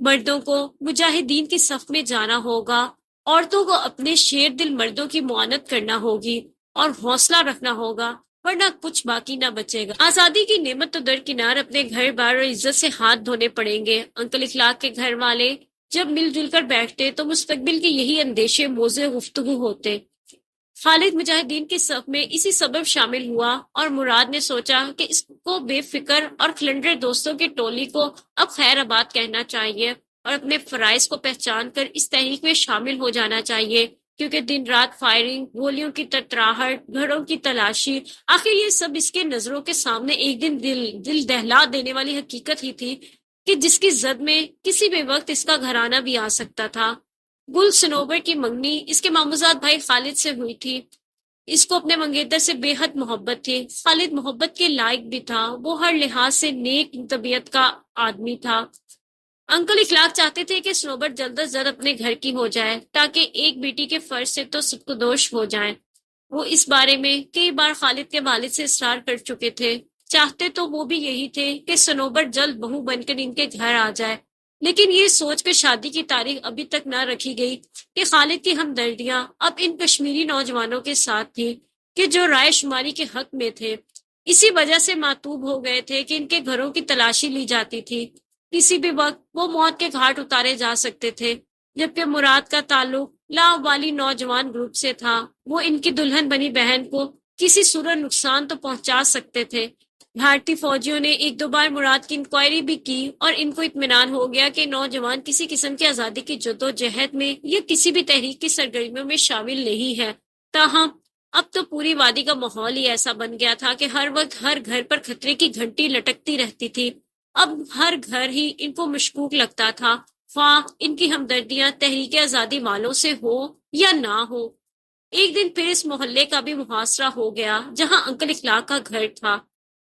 مردوں کو مجاہدین کی صف میں جانا ہوگا، عورتوں کو اپنے شیر دل مردوں کی معاونت کرنا ہوگی اور حوصلہ رکھنا ہوگا، ورنہ کچھ باقی نہ بچے گا۔ آزادی کی نعمت تو درکنار اپنے گھر بار اور عزت سے ہاتھ دھونے پڑیں گے۔ انکل اخلاق کے گھر والے جب مل جل کر بیٹھتے تو مستقبل کے یہی اندیشے موضوع گفتگو ہوتے۔ خالد مجاہدین کی صف میں اسی سبب شامل ہوا اور مراد نے سوچا کہ اس کو بے فکر اور کلنڈر دوستوں کی ٹولی کو اب خیر آباد کہنا چاہیے اور اپنے فرائض کو پہچان کر اس تحریک میں شامل ہو جانا چاہیے، کیونکہ دن رات فائرنگ، گولیوں کی تتراہٹ، گھروں کی تلاشی، آخر یہ سب اس کے نظروں کے سامنے ایک دن دل دہلا دینے والی حقیقت ہی تھی کہ جس کی زد میں کسی بھی وقت اس کا گھرانہ بھی آ سکتا تھا۔ گل صنوبر کی منگنی اس کے ماموزاد بھائی خالد سے ہوئی تھی۔ اس کو اپنے منگیتر سے بے حد محبت تھی۔ خالد محبت کے لائق بھی تھا، وہ ہر لحاظ سے نیک طبیعت کا آدمی تھا۔ انکل اخلاق چاہتے تھے کہ صنوبر جلد از جلد اپنے گھر کی ہو جائے تاکہ ایک بیٹی کے فرض سے تو سبکدوش ہو جائیں۔ وہ اس بارے میں کئی بار خالد کے والد سے اصرار کر چکے تھے، چاہتے تو وہ بھی یہی تھے کہ صنوبر جلد بہو بن کر ان کے گھر آ جائے، لیکن یہ سوچ کر شادی کی تاریخ ابھی تک نہ رکھی گئی کہ خالد کی ہمدردیاں اب ان کشمیری نوجوانوں کے ساتھ تھیں کہ جو رائے شماری کے حق میں تھے، اسی وجہ سے ماتوب ہو گئے تھے کہ ان کے گھروں کی تلاشی لی جاتی تھی۔ کسی بھی وقت وہ موت کے گھاٹ اتارے جا سکتے تھے، جبکہ مراد کا تعلق لاوالی نوجوان گروپ سے تھا۔ وہ ان کی دلہن بنی بہن کو کسی صورت نقصان تو پہنچا سکتے تھے۔ بھارتی فوجیوں نے ایک دو بار مراد کی انکوائری بھی کی اور ان کو اطمینان ہو گیا کہ نوجوان کسی قسم کی آزادی کی جدوجہد میں یا کسی بھی تحریک کی سرگرمیوں میں شامل نہیں ہے۔ تاہم اب تو پوری وادی کا ماحول ہی ایسا بن گیا تھا کہ ہر وقت ہر گھر پر خطرے کی گھنٹی لٹکتی رہتی تھی۔ اب ہر گھر ہی ان کو مشکوک لگتا تھا، خواہ ان کی ہمدردیاں تحریک آزادی والوں سے ہو یا نہ ہو۔ ایک دن پھر اس محلے کا بھی محاصرہ ہو گیا جہاں انکل اخلاق کا گھر تھا۔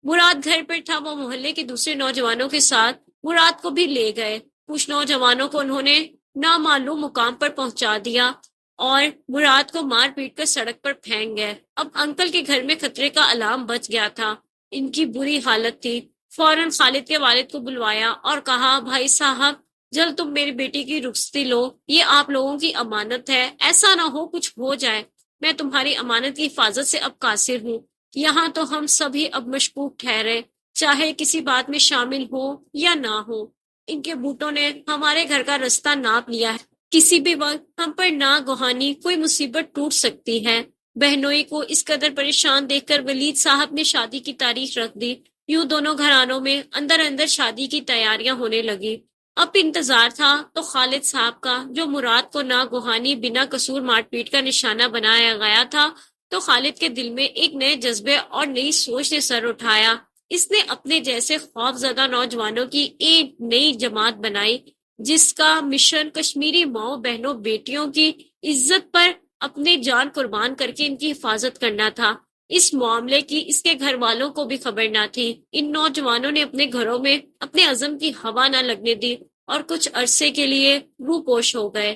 مراد گھر پر تھا، وہ محلے کے دوسرے نوجوانوں کے ساتھ مراد کو بھی لے گئے۔ کچھ نوجوانوں کو انہوں نے نامعلوم مقام پر پہنچا دیا اور مراد کو مار پیٹ کر سڑک پر پھینک گئے۔ اب انکل کے گھر میں خطرے کا الارم بج گیا تھا، ان کی بری حالت تھی۔ فوراً خالد کے والد کو بلوایا اور کہا، بھائی صاحب جلد تم میری بیٹی کی رخصتی لو، یہ آپ لوگوں کی امانت ہے، ایسا نہ ہو کچھ ہو جائے۔ میں تمہاری امانت کی حفاظت سے اب قاصر ہوں۔ یہاں تو ہم سبھی اب مشکوک ٹھہرے، چاہے کسی بات میں شامل ہو یا نہ ہو۔ ان کے بوٹوں نے ہمارے گھر کا رستہ ناپ لیا ہے، کسی بھی وقت ہم پر ناگہانی کوئی مصیبت ٹوٹ سکتی ہے۔ بہنوئی کو اس قدر پریشان دیکھ کر ولید صاحب نے شادی کی تاریخ رکھ دی۔ یوں دونوں گھرانوں میں اندر اندر شادی کی تیاریاں ہونے لگی۔ اب انتظار تھا تو خالد صاحب کا، جو مراد کو ناگہانی بنا قصور مار پیٹ کا نشانہ بنایا گیا تھا، تو خالد کے دل میں ایک نئے جذبے اور نئی سوچ نے سر اٹھایا۔ اس نے اپنے جیسے خوف زدہ نوجوانوں کی ایک نئی جماعت بنائی جس کا مشن کشمیری ماؤں بہنوں بیٹیوں کی عزت پر اپنے جان قربان کر کے ان کی حفاظت کرنا تھا۔ اس معاملے کی اس کے گھر والوں کو بھی خبر نہ تھی۔ ان نوجوانوں نے اپنے گھروں میں اپنے عزم کی ہوا نہ لگنے دی اور کچھ عرصے کے لیے روپوش ہو گئے۔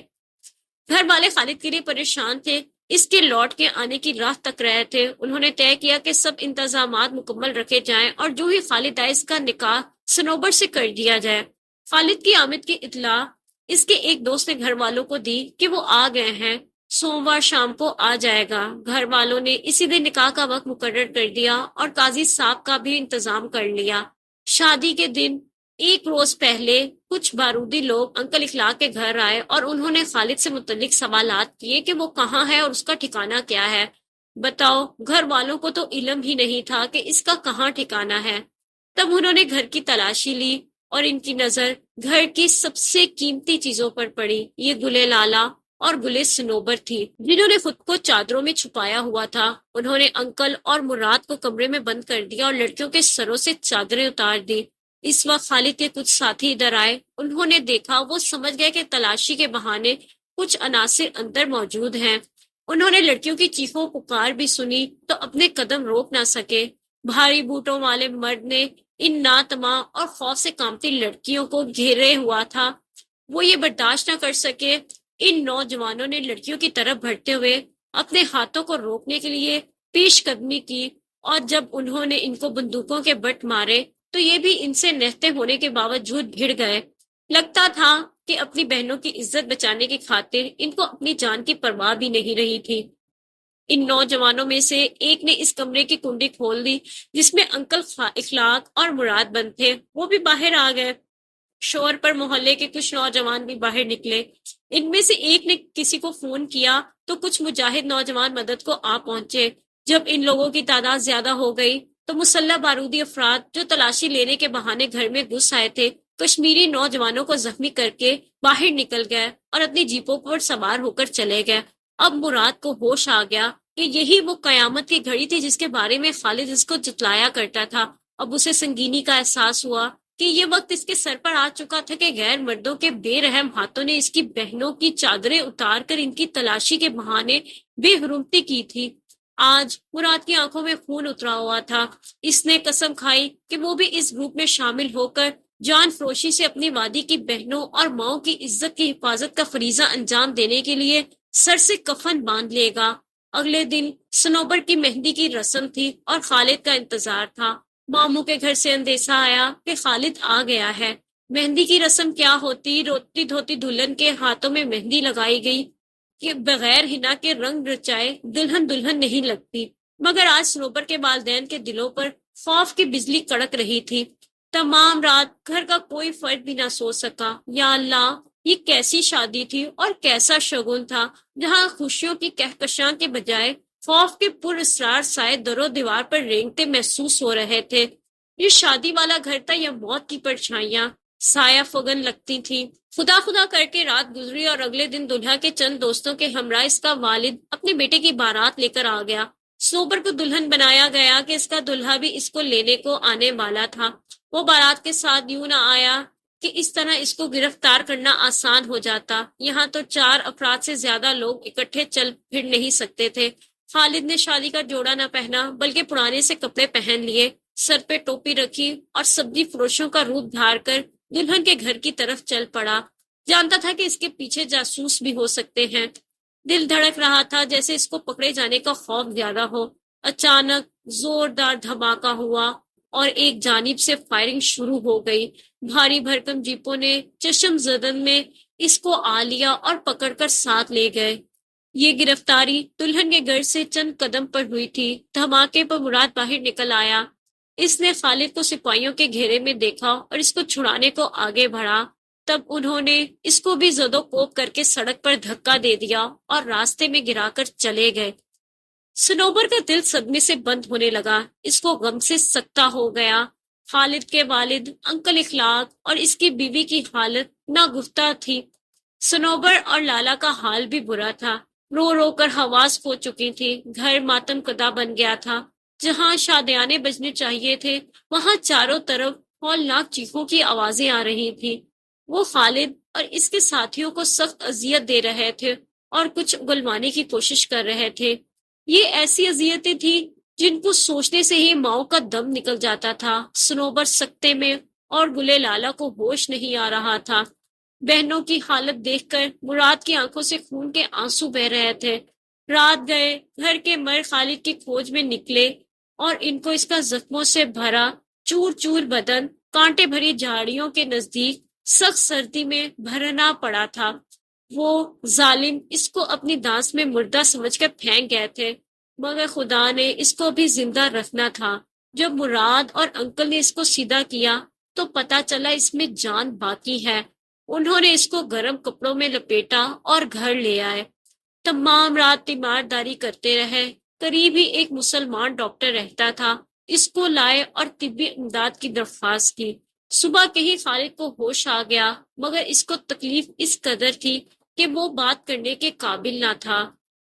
گھر والے خالد کے لیے پریشان تھے، اس کے لوٹ کے آنے کی راہ تک رہے تھے۔ انہوں نے طے کیا کہ سب انتظامات مکمل رکھے جائیں اور جو ہی خالد آئے اس کا نکاح صنوبر سے کر دیا جائے۔ خالد کی آمد کی اطلاع اس کے ایک دوست نے گھر والوں کو دی کہ وہ آ گئے ہیں، سوموار شام کو آ جائے گا۔ گھر والوں نے اسی دن نکاح کا وقت مقرر کر دیا اور قاضی صاحب کا بھی انتظام کر لیا۔ شادی کے دن ایک روز پہلے کچھ بارودی لوگ انکل اخلاق کے گھر آئے اور انہوں نے خالد سے متعلق سوالات کیے کہ وہ کہاں ہے اور اس کا ٹھکانہ کیا ہے۔ بتاؤ، گھر والوں کو تو علم ہی نہیں تھا کہ اس کا کہاں ٹھکانہ ہے۔ تب انہوں نے گھر کی تلاشی لی اور ان کی نظر گھر کی سب سے قیمتی چیزوں پر پڑی۔ یہ گلے لالا اور گلے صنوبر تھی جنہوں نے خود کو چادروں میں چھپایا ہوا تھا۔ انہوں نے انکل اور مراد کو کمرے میں بند کر دیا اور لڑکیوں کے سروں سے چادریں اتار دی۔ اس وقت خالد کے کچھ ساتھی ادھر آئے، انہوں نے دیکھا، وہ سمجھ گئے کہ تلاشی کے بہانے کچھ عناصر اندر موجود ہیں۔ انہوں نے لڑکیوں کی چیخوں پکار بھی سنی تو اپنے قدم روک نہ سکے۔ بھاری بوٹوں والے مرد نے ان ناتماں اور خوف سے کانپتی لڑکیوں کو گھیرے ہوا تھا۔ وہ یہ برداشت نہ کر سکے۔ ان نوجوانوں نے لڑکیوں کی طرف بڑھتے ہوئے اپنے ہاتھوں کو روکنے کے لیے پیش قدمی کی اور جب انہوں نے ان کو بندوقوں کے بٹ مارے تو یہ بھی ان سے نہتے ہونے کے باوجود بھیڑ گئے۔ لگتا تھا کہ اپنی بہنوں کی عزت بچانے کی خاطر ان کو اپنی جان کی پرواہ بھی نہیں رہی تھی۔ ان نوجوانوں میں سے ایک نے اس کمرے کی کنڈی کھول دی جس میں انکل اخلاق اور مراد بند تھے، وہ بھی باہر آ گئے۔ شور پر محلے کے کچھ نوجوان بھی باہر نکلے۔ ان میں سے ایک نے کسی کو فون کیا تو کچھ مجاہد نوجوان مدد کو آ پہنچے۔ جب ان لوگوں کی تعداد زیادہ ہو گئی تو مسلح بارودی افراد جو تلاشی لینے کے بہانے گھر میں گھس آئے تھے، کشمیری نوجوانوں کو زخمی کر کے باہر نکل گئے اور اپنی جیپوں پر سوار ہو کر چلے گئے۔ اب مراد کو ہوش آ گیا کہ یہی وہ قیامت کی گھڑی تھی جس کے بارے میں خالد اس کو جتلایا کرتا تھا۔ اب اسے سنگینی کا احساس ہوا کہ یہ وقت اس کے سر پر آ چکا تھا کہ غیر مردوں کے بے رحم ہاتھوں نے اس کی بہنوں کی چادریں اتار کر ان کی تلاشی کے بہانے بے حرمتی کی تھی۔ آج مراد کی آنکھوں میں خون اترا ہوا تھا۔ اس نے قسم کھائی کہ وہ بھی اس گروپ میں شامل ہو کر جان فروشی سے اپنی وادی کی بہنوں اور ماؤں کی عزت کی حفاظت کا فریضہ انجام دینے کے لیے سر سے کفن باندھ لے گا۔ اگلے دن صنوبر کی مہندی کی رسم تھی اور خالد کا انتظار تھا۔ ماموں کے گھر سے اندیشہ آیا کہ خالد آ گیا ہے۔ مہندی کی رسم کیا ہوتی؟ روتی دھوتی دلہن کے ہاتھوں میں مہندی لگائی گئی کہ بغیر حنا کے رنگ رچائے دلہن دلہن نہیں لگتی، مگر آج صنوبر کے والدین کے دلوں پر خوف کی بجلی کڑک رہی تھی۔ تمام رات گھر کا کوئی فرد بھی نہ سو سکا۔ یا اللہ، یہ کیسی شادی تھی اور کیسا شگن تھا جہاں خوشیوں کی کہکشاں کے بجائے خوف کے پر اسرار سائے در و دیوار پر رینگتے محسوس ہو رہے تھے۔ یہ شادی والا گھر تھا یا موت کی پرچھائیاں سایہ فگن لگتی تھی۔ خدا خدا کر کے رات گزری اور اگلے دن دلہا کے چند دوستوں کے ہمراہ اس کا والد اپنے بیٹے کی بارات لے کر آ گیا۔ صنوبر کو دلہن بنایا گیا کہ اس کا دلہا بھی اس کو لینے کو آنے والا تھا۔ وہ بارات کے ساتھ یوں نہ آیا کہ اس طرح اس کو گرفتار کرنا آسان ہو جاتا۔ یہاں تو 4 افراد سے زیادہ لوگ اکٹھے چل پھر نہیں سکتے تھے۔ خالد نے شادی کا جوڑا نہ پہنا بلکہ پرانے سے کپڑے پہن لیے، سر پہ ٹوپی رکھی اور سبزی فروشوں کا روپ دھار کر دلہن کے گھر کی طرف چل پڑا۔ جانتا تھا کہ اس کے پیچھے جاسوس بھی ہو سکتے ہیں۔ دل دھڑک رہا تھا جیسے اس کو پکڑے جانے کا خوف زیادہ ہو۔ اچانک زوردار دھماکہ ہوا اور ایک جانب سے فائرنگ شروع ہو گئی۔ بھاری بھرکم جیپوں نے چشم زدن میں اس کو آ لیا اور پکڑ کر ساتھ لے گئے۔ یہ گرفتاری دلہن کے گھر سے چند قدم پر ہوئی تھی۔ دھماکے پر مراد باہر نکل آیا۔ اس نے خالد کو سپاہیوں کے گھیرے میں دیکھا اور اس کو چھڑانے کو آگے بڑھا۔ تب انہوں نے اس کو بھی زد و کوب کر کے سڑک پر دھکا دے دیا اور راستے میں گرا کر چلے گئے۔ صنوبر کا دل صدمے سے بند ہونے لگا۔ اس کو غم سے سکتہ ہو گیا۔ خالد کے والد انکل اخلاق اور اس کی بیوی کی حالت ناگفتہ تھی۔ صنوبر اور لالا کا حال بھی برا تھا۔ رو رو کر حواس کھو چکی تھی۔ گھر ماتم کدا بن گیا تھا۔ جہاں شادیانے بجنے چاہیے تھے وہاں چاروں طرف ہولناک چیخوں کی آوازیں آ رہی تھی۔ وہ خالد اور اس کے ساتھیوں کو سخت اذیت دے رہے تھے اور کچھ گلوانے کی کوشش کر رہے تھے۔ یہ ایسی اذیتیں تھیں جن کو سوچنے سے ہی ماؤں کا دم نکل جاتا تھا۔ صنوبر سکتے میں اور گلے لالا کو ہوش نہیں آ رہا تھا۔ بہنوں کی حالت دیکھ کر مراد کی آنکھوں سے خون کے آنسو بہ رہے تھے۔ رات گئے گھر کے مرد خالد کی کھوج میں نکلے اور ان کو اس کا زخموں سے بھرا چور چور بدن کانٹے بھری جھاڑیوں کے نزدیک سخت سردی میں بھرنا پڑا تھا۔ وہ ظالم اس کو اپنی دانس میں مردہ سمجھ کر پھینک گئے تھے، مگر خدا نے اس کو بھی زندہ رکھنا تھا۔ جب مراد اور انکل نے اس کو سیدھا کیا تو پتا چلا اس میں جان باقی ہے۔ انہوں نے اس کو گرم کپڑوں میں لپیٹا اور گھر لے آئے۔ تمام رات تیمارداری کرتے رہے۔ قریب ہی ایک مسلمان ڈاکٹر رہتا تھا، اس کو لائے اور طبی امداد کی درخواست کی۔ صبح کہیں خالد کو ہوش آ گیا، مگر اس کو تکلیف اس قدر تھی کہ وہ بات کرنے کے قابل نہ تھا۔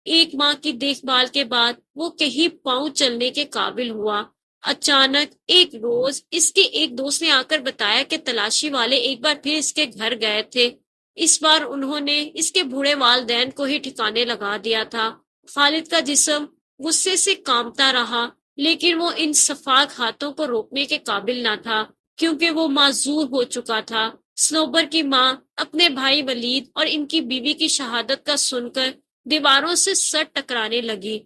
1 ماہ کی دیکھ بھال کے بعد وہ کہیں پاؤں چلنے کے قابل ہوا۔ اچانک ایک روز اس کے ایک دوست نے آ کر بتایا کہ تلاشی والے ایک بار پھر اس کے گھر گئے تھے۔ اس بار انہوں نے اس کے بوڑھے والدین کو ہی ٹھکانے لگا دیا تھا۔ خالد کا جسم غصے سے کانپتا رہا، لیکن وہ ان صفاک ہاتھوں کو روکنے کے قابل نہ تھا کیونکہ وہ معذور ہو چکا تھا۔ صنوبر کی ماں اپنے بھائی ولید اور ان کی بیوی کی شہادت کا سن کر دیواروں سے سر ٹکرانے لگی۔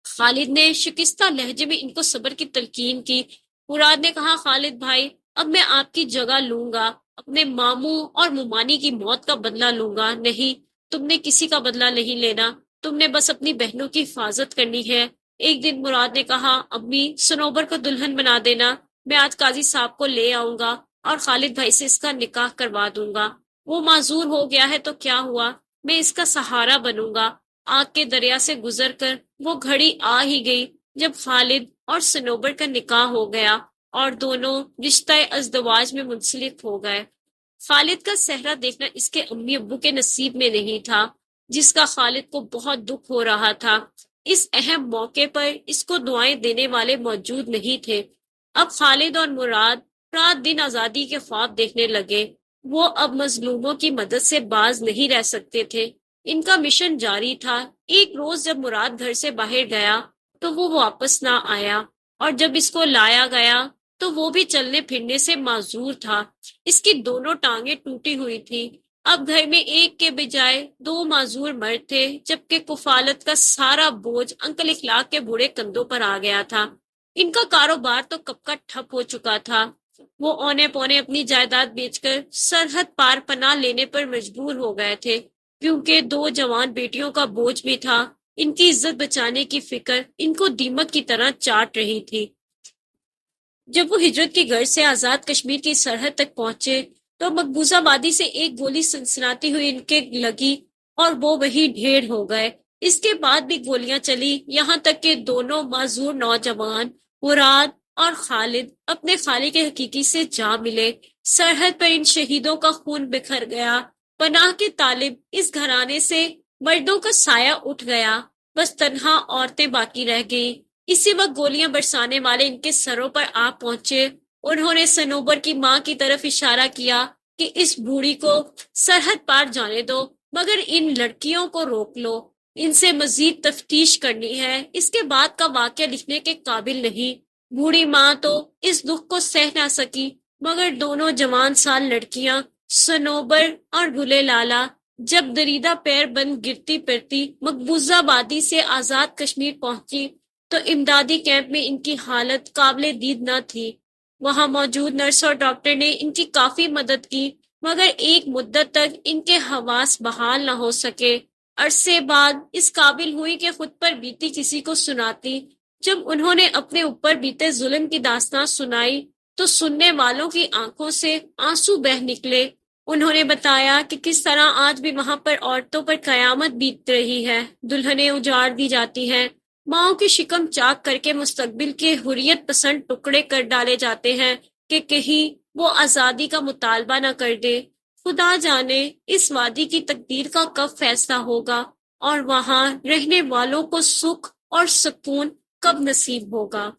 خالد نے شکستہ لہجے میں ان کو صبر کی تلقین کی۔ مراد نے کہا، خالد بھائی، اب میں آپ کی جگہ لوں گا اپنے ماموں اور ممانی کی موت کا بدلہ لوں گا۔ نہیں، تم نے کسی کا بدلہ نہیں لینا، تم نے بس اپنی بہنوں کی حفاظت کرنی ہے۔ ایک دن مراد نے کہا، امی سنوبر کو دلہن بنا دینا، میں آج قاضی صاحب کو لے آؤں گا اور خالد بھائی سے اس کا نکاح کروا دوں گا۔ وہ معذور ہو گیا ہے تو کیا ہوا، میں اس کا سہارا بنوں گا۔ آگ کے دریا سے گزر کر وہ گھڑی آ ہی گئی جب خالد اور سنوبر کا نکاح ہو گیا اور دونوں رشتہ ازدواج میں منسلک ہو گئے۔ خالد کا صحرا دیکھنا اس کے امی ابو کے نصیب میں نہیں تھا، جس کا خالد کو بہت دکھ ہو رہا تھا۔ اس اہم موقع پر اس کو دعائیں دینے والے موجود نہیں تھے۔ اب خالد اور مراد رات دن آزادی کے خواب دیکھنے لگے۔ وہ اب مظلوموں کی مدد سے باز نہیں رہ سکتے تھے، ان کا مشن جاری تھا۔ ایک روز جب مراد گھر سے باہر گیا تو وہ واپس نہ آیا، اور جب اس کو لایا گیا تو وہ بھی چلنے پھرنے سے معذور تھا۔ اس کی دونوں ٹانگیں ٹوٹی ہوئی تھی۔ اب گھر میں ایک کے بجائے دو معذور مرد تھے، جبکہ کفالت کا سارا بوجھ انکل اخلاق کے بوڑھے کندھوں پر آ گیا تھا۔ ان کا کاروبار تو کب کا ٹھپ ہو چکا تھا۔ وہ اونے پونے اپنی جائیداد بیچ کر سرحد پار پناہ لینے پر مجبور ہو گئے تھے، کیونکہ دو جوان بیٹیوں کا بوجھ بھی تھا۔ ان کی عزت بچانے کی فکر ان کو دیمک کی طرح چاٹ رہی تھی۔ جب وہ ہجرت کی غرض سے آزاد کشمیر کی سرحد تک پہنچے تو مقبوضہ آبادی سے ایک گولی سنسناتی ہوئی ان کے لگی اور وہ وہی ڈھیر ہو گئے۔ اس کے بعد بھی گولیاں چلی، یہاں تک کہ دونوں معذور نوجوان مراد اور خالد اپنے خالق حقیقی سے جا ملے۔ سرحد پر ان شہیدوں کا خون بکھر گیا۔ پناہ کے طالب اس گھرانے سے مردوں کا سایہ اٹھ گیا، بس تنہا عورتیں باقی رہ گئیں۔ اسی وقت گولیاں برسانے والے ان کے سروں پر آ پہنچے۔ انہوں نے سنوبر کی ماں کی طرف اشارہ کیا کہ اس بوڑھی کو سرحد پار جانے دو، مگر ان لڑکیوں کو روک لو، ان سے مزید تفتیش کرنی ہے۔ اس کے بعد کا واقعہ لکھنے کے قابل نہیں۔ بوڑھی ماں تو اس دکھ کو سہ نہ سکی، مگر دونوں جوان سال لڑکیاں سنوبر اور گلے لالا جب دریدہ پیر بند گرتی پھرتی مقبوضہ آبادی سے آزاد کشمیر پہنچی تو امدادی کیمپ میں ان کی حالت قابل دید نہ تھی۔ وہاں موجود نرس اور ڈاکٹر نے ان کی کافی مدد کی، مگر ایک مدت تک ان کے حواس بحال نہ ہو سکے۔ عرصے بعد اس قابل ہوئی کہ خود پر بیتی کسی کو سناتی۔ جب انہوں نے اپنے اوپر بیتے ظلم کی داستان سنائی تو سننے والوں کی آنکھوں سے آنسو بہہ نکلے۔ انہوں نے بتایا کہ کس طرح آج بھی وہاں پر عورتوں پر قیامت بیت رہی ہے، دلہنیں اجاڑ دی جاتی ہیں، ماؤں کی شکم چاک کر کے مستقبل کے حریت پسند ٹکڑے کر ڈالے جاتے ہیں کہ کہیں وہ آزادی کا مطالبہ نہ کر دے۔ خدا جانے اس وادی کی تقدیر کا کب فیصلہ ہوگا اور وہاں رہنے والوں کو سکھ اور سکون کب نصیب ہوگا۔